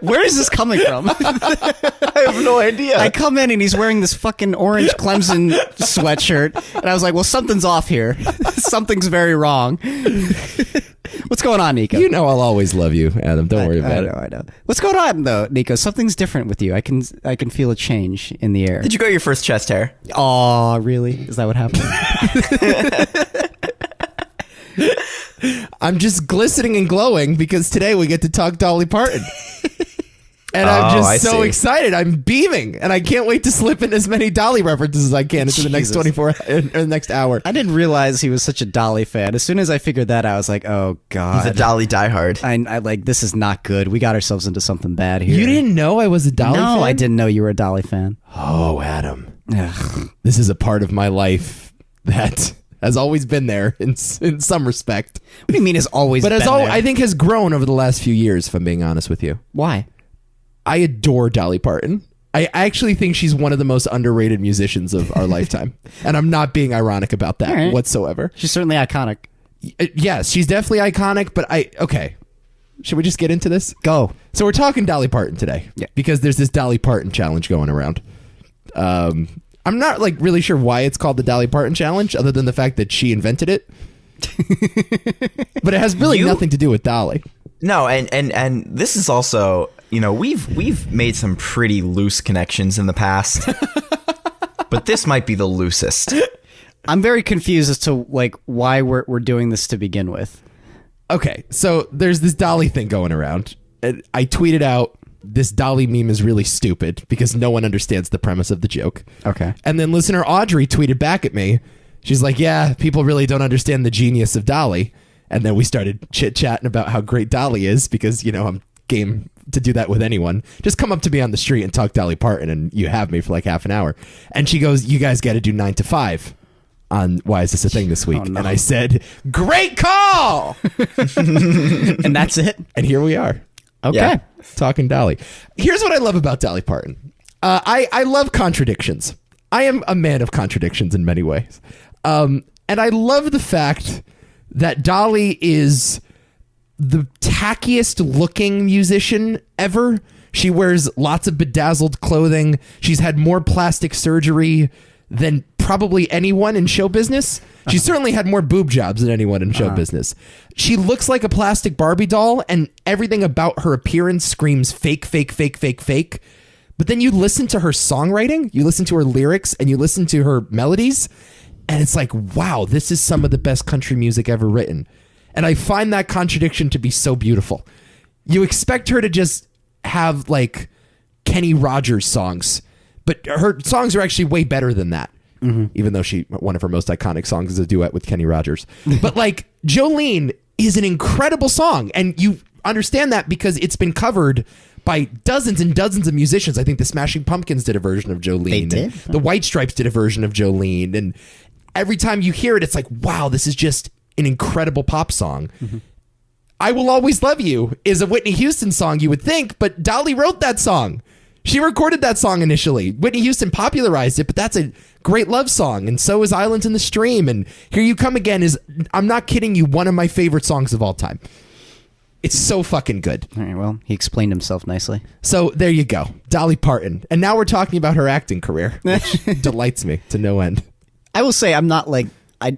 Where is this coming from? I have no idea. I come in and he's wearing this fucking orange Clemson sweatshirt, and I was like, well, something's off here. Something's very wrong. What's going on, Nico? You know I'll always love you, Adam. Don't worry about it. I know. What's going on, though, Nico? Something's different with you. I can feel a change in the air. Did you grow your first chest hair? Oh, really? Is that what happened? I'm just glistening and glowing because today we get to talk Dolly Parton. And I'm just so excited. I'm beaming, and I can't wait to slip in as many Dolly references as I can into the next 24 or the next hour. I didn't realize he was such a Dolly fan. As soon as I figured that out, I was like, oh, God. He's a Dolly diehard. I like, this is not good. We got ourselves into something bad here. You didn't know I was a Dolly fan? No, I didn't know you were a Dolly fan. Oh, Adam. This is a part of my life that has always been there in some respect. What do you mean has always been there? But I think has grown over the last few years, if I'm being honest with you. Why? I adore Dolly Parton. I actually think she's one of the most underrated musicians of our lifetime. And I'm not being ironic about that whatsoever. She's certainly iconic. Yes, she's definitely iconic, but okay. Should we just get into this? Go. So we're talking Dolly Parton today. Yeah. Because there's this Dolly Parton challenge going around. I'm not like really sure why it's called the Dolly Parton challenge, other than the fact that she invented it. But it has really nothing to do with Dolly. No, and this is also, you know, we've made some pretty loose connections in the past, but this might be the loosest. I'm very confused as to like why we're doing this to begin with. Okay, so there's this Dolly thing going around. And I tweeted out, this Dolly meme is really stupid because no one understands the premise of the joke. Okay. And then listener Audrey tweeted back at me. She's like, yeah, people really don't understand the genius of Dolly. And then we started chit-chatting about how great Dolly is because, you know, I'm game to do that with anyone. Just come up to me on the street and talk Dolly Parton and you have me for like half an hour. And she goes, you guys got to do 9 to 5 on Why Is This a Thing this week? Oh, no. And I said, great call! And that's it? And here we are. Okay. Yeah, talking Dolly. Here's what I love about Dolly Parton. I love contradictions. I am a man of contradictions in many ways. And I love the fact that Dolly is the tackiest looking musician ever. She wears lots of bedazzled clothing. She's had more plastic surgery than probably anyone in show business. She certainly had more boob jobs than anyone in show business. She looks like a plastic Barbie doll, and everything about her appearance screams fake, fake, fake, fake, fake. But then you listen to her songwriting, you listen to her lyrics, and you listen to her melodies, and it's like, wow, this is some of the best country music ever written. And I find that contradiction to be so beautiful. You expect her to just have like Kenny Rogers songs, but her songs are actually way better than that. Mm-hmm. Even though one of her most iconic songs is a duet with Kenny Rogers. But like Jolene is an incredible song. And you understand that because it's been covered by dozens and dozens of musicians. I think the Smashing Pumpkins did a version of Jolene. They did? The White Stripes did a version of Jolene. And every time you hear it, it's like, wow, this is just an incredible pop song. Mm-hmm. I Will Always Love You is a Whitney Houston song, you would think, but Dolly wrote that song. She recorded that song initially. Whitney Houston popularized it, but that's a great love song. And so is Islands in the Stream. And Here You Come Again is, I'm not kidding you, one of my favorite songs of all time. It's so fucking good. All right, well, he explained himself nicely. So there you go. Dolly Parton. And now we're talking about her acting career, which delights me to no end. I will say I'm not like, I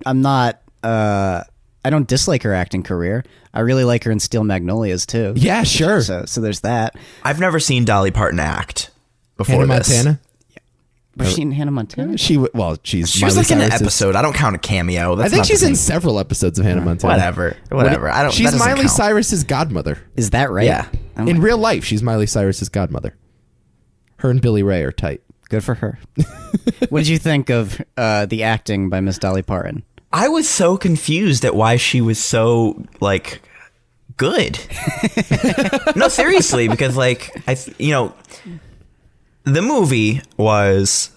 don't dislike her acting career. I really like her in Steel Magnolias too. Yeah, sure. So there's that. I've never seen Dolly Parton act before. Hannah this. Montana? Was she in Hannah Montana? She's She Miley was like in an Cyrus's- episode. I don't count a cameo. That's I think not she's the in same. several episodes of Hannah Montana. Whatever. I don't. She's that doesn't Miley count. Cyrus's godmother. Is that right? Yeah. Oh In my- real life, she's Miley Cyrus's godmother. Her and Billy Ray are tight. Good for her. What did you think of the acting by Miss Dolly Parton? I was so confused at why she was so like good. No, seriously, because like the movie was,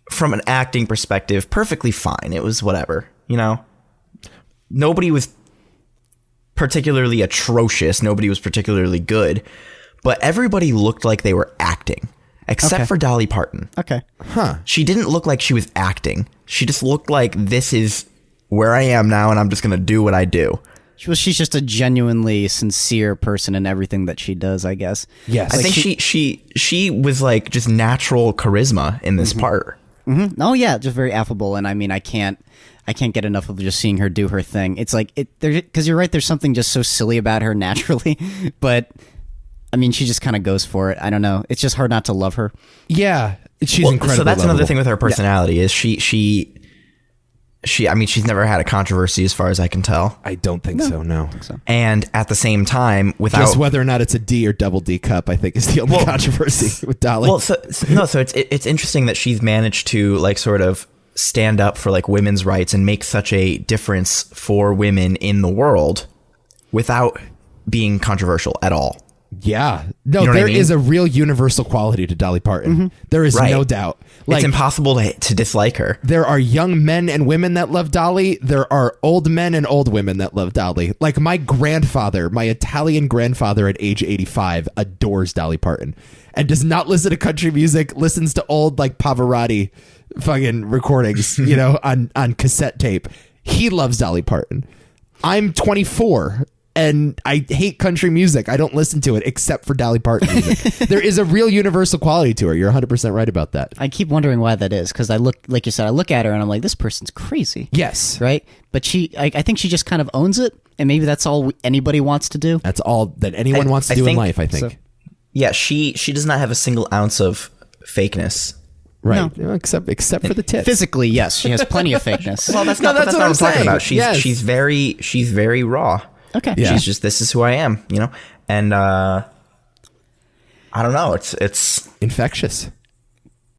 from an acting perspective, perfectly fine. It was whatever, Nobody was particularly atrocious. Nobody was particularly good, but everybody looked like they were acting, except for Dolly Parton. Okay. Huh. She didn't look like she was acting. She just looked like, this is where I am now, and I'm just going to do what I do. She's just a genuinely sincere person in everything that she does, I guess. Yes. I think she was like just natural charisma in this part. Mm-hmm. Oh yeah, just very affable, and I mean, I can't get enough of just seeing her do her thing. It's like because you're right. There's something just so silly about her naturally, but I mean, she just kind of goes for it. I don't know. It's just hard not to love her. Yeah, she's incredible. So that's lovable. another thing with her personality is she. I mean, she's never had a controversy as far as I can tell. I don't think so. No. And at the same time, without Just whether or not it's a D or double D cup, I think is the only controversy with Dolly. well, so it's interesting that she's managed to like sort of stand up for like women's rights and make such a difference for women in the world without being controversial at all. Yeah. No, You know what I there mean? is a real universal quality to Dolly Parton. There is Right. no doubt. Like, It's impossible to dislike her. there are young men and women that love Dolly. There are old men and old women that love Dolly. Like my grandfather, my Italian grandfather at age 85 adores Dolly Parton and does not listen to country music, listens to old like Pavarotti fucking recordings, you know, on cassette tape. He loves Dolly Parton. I'm 24 and I hate country music. I don't listen to it except for Dolly Parton music. There is a real universal quality to her. You're 100% right about that. I keep wondering why that is, because I look, like you said, I look at her and I'm like, this person's crazy. Yes. Right? But I think she just kind of owns it, and maybe that's all anybody wants to do. That's all that anyone wants to I do in think life, I think. so. Yeah, she does not have a single ounce of fakeness. Right. Except for the tits. Physically, yes, she has plenty of fakeness. Well, that's No, not that's that's what not I'm what I'm talking saying. about. Yes. She's very raw. Okay. Yeah. She's just, this is who I am, you know? And I don't know, it's Infectious.